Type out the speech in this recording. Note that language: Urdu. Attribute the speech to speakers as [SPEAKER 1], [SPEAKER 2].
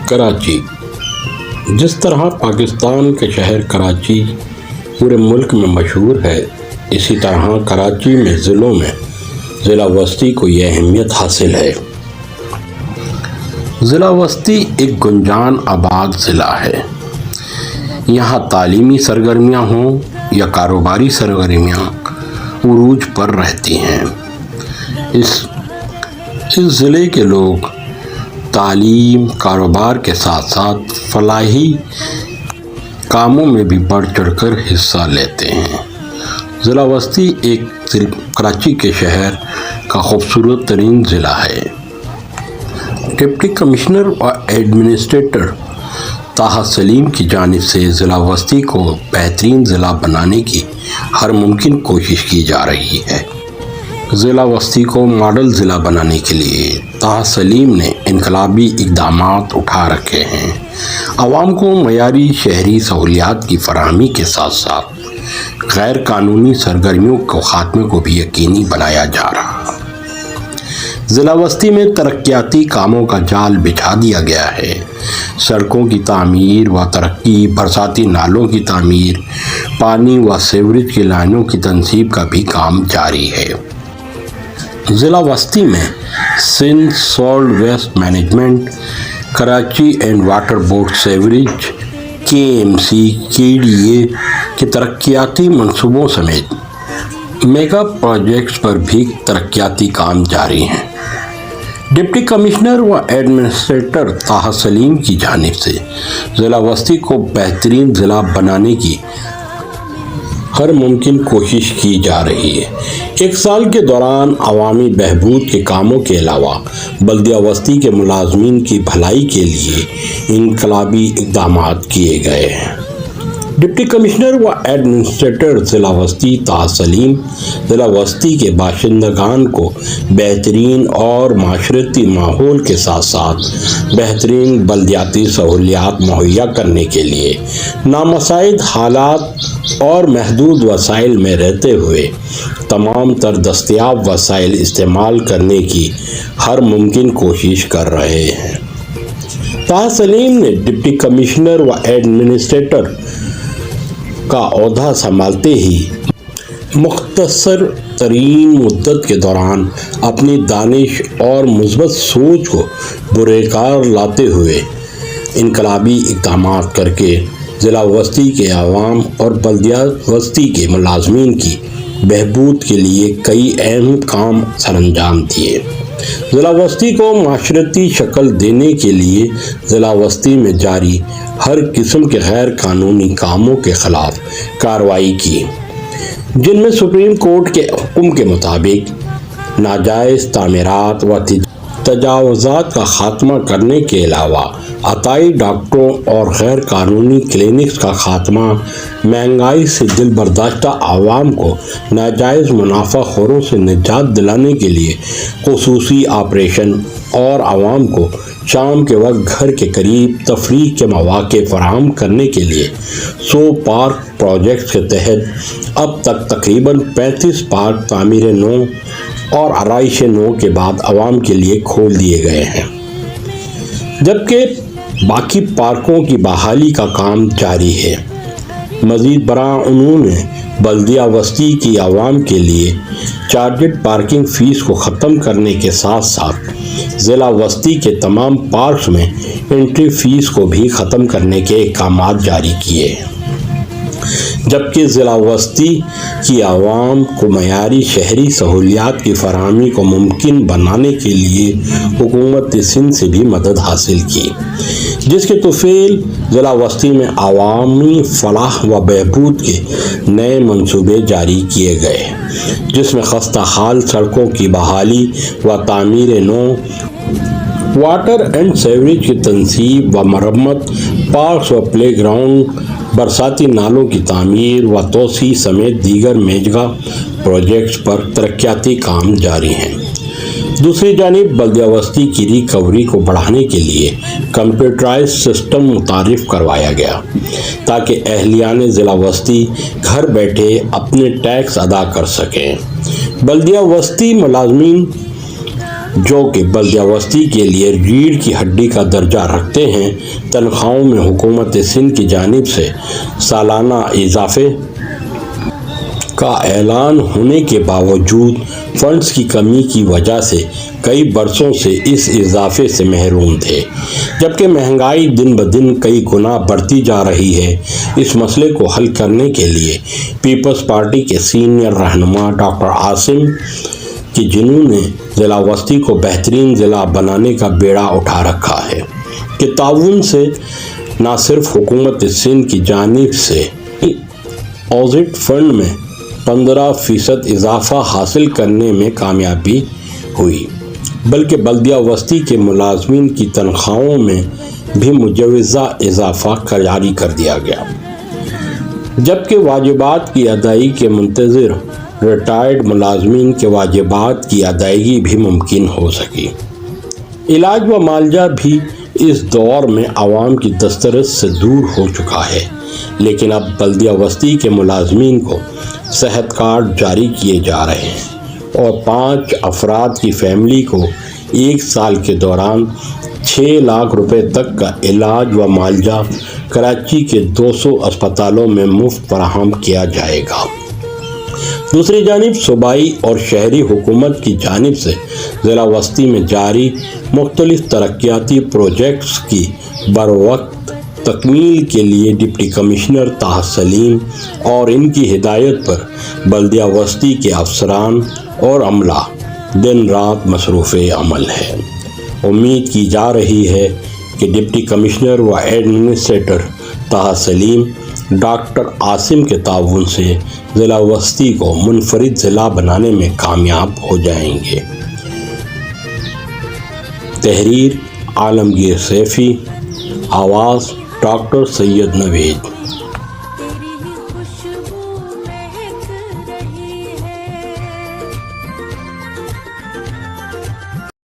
[SPEAKER 1] کراچی۔ جس طرح پاکستان کے شہر کراچی پورے ملک میں مشہور ہے، اسی طرح کراچی میں ضلعوں میں ضلع وسطی کو یہ اہمیت حاصل ہے۔ ضلع وسطی ایک گنجان آباد ضلع ہے۔ یہاں تعلیمی سرگرمیاں ہوں یا کاروباری سرگرمیاں عروج پر رہتی ہیں۔ اس ضلع کے لوگ تعلیم، کاروبار کے ساتھ ساتھ فلاحی کاموں میں بھی بڑھ چڑھ کر حصہ لیتے ہیں۔ ضلع وسطی ایک کراچی کے شہر کا خوبصورت ترین ضلع ہے۔ ڈپٹی کمشنر و ایڈمنسٹریٹر طاہر سلیم کی جانب سے ضلع وسطی کو بہترین ضلع بنانے کی ہر ممکن کوشش کی جا رہی ہے۔ ضلع وسطی کو ماڈل ضلع بنانے کے لیے طاہر سلیم نے انقلابی اقدامات اٹھا رکھے ہیں۔ عوام کو معیاری شہری سہولیات کی فراہمی کے ساتھ ساتھ غیر قانونی سرگرمیوں کے خاتمے کو بھی یقینی بنایا جا رہا ہے۔ ضلع وسطی میں ترقیاتی کاموں کا جال بچھا دیا گیا ہے۔ سڑکوں کی تعمیر و ترقی، برساتی نالوں کی تعمیر، پانی و سیوریج کی لائنوں کی تنصیب کا بھی کام جاری ہے۔ ضلع وسطی میں Sindh salt waste management, Karachi and water board sewerage, KMC، KDA کے ترقیاتی منصوبوں سمیت میگا پروجیکٹس پر بھی ترقیاتی کام جاری ہیں۔ ڈپٹی کمشنر و ایڈمنسٹریٹر طاہر سلیم کی جانب سے ضلع وسطی کو بہترین ضلع بنانے کی ہر ممکن کوشش کی جا رہی ہے۔ ایک سال کے دوران عوامی بہبود کے کاموں کے علاوہ بلدیہ وسطی کے ملازمین کی بھلائی کے لیے انقلابی اقدامات کیے گئے ہیں۔ ڈپٹی کمشنر و ایڈمنسٹریٹر ضلع وسطی طاہر سلیم ضلع وسطی کے باشندگان کو بہترین اور معاشرتی ماحول کے ساتھ ساتھ بہترین بلدیاتی سہولیات مہیا کرنے کے لیے نامساعد حالات اور محدود وسائل میں رہتے ہوئے تمام تر دستیاب وسائل استعمال کرنے کی ہر ممکن کوشش کر رہے ہیں۔ طاہر سلیم نے ڈپٹی کمشنر و ایڈمنسٹریٹر کا عہدہ سنبھالتے ہی مختصر ترین مدت کے دوران اپنی دانش اور مثبت سوچ کو بروکار لاتے ہوئے انقلابی اقدامات کر کے ضلع وسطی کے عوام اور بلدیہ وسطی کے ملازمین کی بہبود کے لیے کئی اہم کام سرانجام دیے۔ ضلع وسطی کو معاشرتی شکل دینے کے لیے ضلع وسطی میں جاری ہر قسم کے غیر قانونی کاموں کے خلاف کارروائی کی، جن میں سپریم کورٹ کے حکم کے مطابق ناجائز تعمیرات و تجاوزات کا خاتمہ کرنے کے علاوہ عطائی ڈاکٹروں اور غیر قانونی کلینکس کا خاتمہ، مہنگائی سے دل برداشتہ عوام کو ناجائز منافع خوروں سے نجات دلانے کے لیے خصوصی آپریشن اور عوام کو شام کے وقت گھر کے قریب تفریح کے مواقع فراہم کرنے کے لیے 100 پارک پروجیکٹس کے تحت اب تک تقریباً 35 پارک تعمیر نو اور آرائش نو کے بعد عوام کے لیے کھول دیے گئے ہیں، جبکہ باقی پارکوں کی بحالی کا کام جاری ہے۔ مزید برآں انہوں نے بلدیہ وسطی کی عوام کے لیے چارجڈ پارکنگ فیس کو ختم کرنے کے ساتھ ساتھ ضلع وسطی کے تمام پارکس میں انٹری فیس کو بھی ختم کرنے کے احکامات جاری کیے ہیں، جبکہ ضلع وسطی کی عوام کو معیاری شہری سہولیات کی فراہمی کو ممکن بنانے کے لیے حکومت سندھ سے بھی مدد حاصل کی، جس کے طفیل ضلع وسطی میں عوامی فلاح و بہبود کے نئے منصوبے جاری کیے گئے، جس میں خستہ حال سڑکوں کی بحالی و تعمیر نو، واٹر اینڈ سیوریج کی تنصیب و مرمت، پارکس و پلے گراؤنڈ، برساتی نالوں کی تعمیر و توسیع سمیت دیگر میگا پروجیکٹس پر ترقیاتی کام جاری ہیں۔ دوسری جانب بلدیہ وسطی کی ریکوری کو بڑھانے کے لیے کمپیوٹرائز سسٹم متعارف کروایا گیا تاکہ اہلیان ضلع وسطی گھر بیٹھے اپنے ٹیکس ادا کر سکیں۔ بلدیہ وسطی ملازمین جو کہ بلدیہ وسطی کے لیے ریڑھ کی ہڈی کا درجہ رکھتے ہیں، تنخواہوں میں حکومت سندھ کی جانب سے سالانہ اضافے کا اعلان ہونے کے باوجود فنڈز کی کمی کی وجہ سے کئی برسوں سے اس اضافے سے محروم تھے، جبکہ مہنگائی دن بدن کئی گنا بڑھتی جا رہی ہے۔ اس مسئلے کو حل کرنے کے لیے پیپلز پارٹی کے سینئر رہنما ڈاکٹر عاصم کہ جنہوں نے ضلع وسطی کو بہترین ضلع بنانے کا بیڑا اٹھا رکھا ہے، کے تعاون سے نہ صرف حکومت سندھ کی جانب سے آزٹ فنڈ میں 15% اضافہ حاصل کرنے میں کامیابی ہوئی، بلکہ بلدیہ وسطی کے ملازمین کی تنخواہوں میں بھی مجوزہ اضافہ جاری کر دیا گیا، جبکہ واجبات کی ادائیگی کے منتظر ریٹائرڈ ملازمین کے واجبات کی ادائیگی بھی ممکن ہو سکی۔ علاج و معالجہ بھی اس دور میں عوام کی دسترس سے دور ہو چکا ہے، لیکن اب بلدیہ وسطی کے ملازمین کو صحت کارڈ جاری کیے جا رہے ہیں اور 5 افراد کی فیملی کو 1 سال کے دوران 6 لاکھ روپے تک کا علاج و معالجہ کراچی کے 200 اسپتالوں میں مفت فراہم کیا جائے گا۔ دوسری جانب صوبائی اور شہری حکومت کی جانب سے ضلع وسطی میں جاری مختلف ترقیاتی پروجیکٹس کی بروقت تکمیل کے لیے ڈپٹی کمشنر طاہر سلیم اور ان کی ہدایت پر بلدیہ وسطی کے افسران اور عملہ دن رات مصروف عمل ہے۔ امید کی جا رہی ہے کہ ڈپٹی کمشنر و ایڈمنسٹریٹر طاہر سلیم ڈاکٹر عاصم کے تعاون سے ضلع وسطی کو منفرد ضلع بنانے میں کامیاب ہو جائیں گے۔ تحریر عالمگیر سیفی، آواز ڈاکٹر سید نوید۔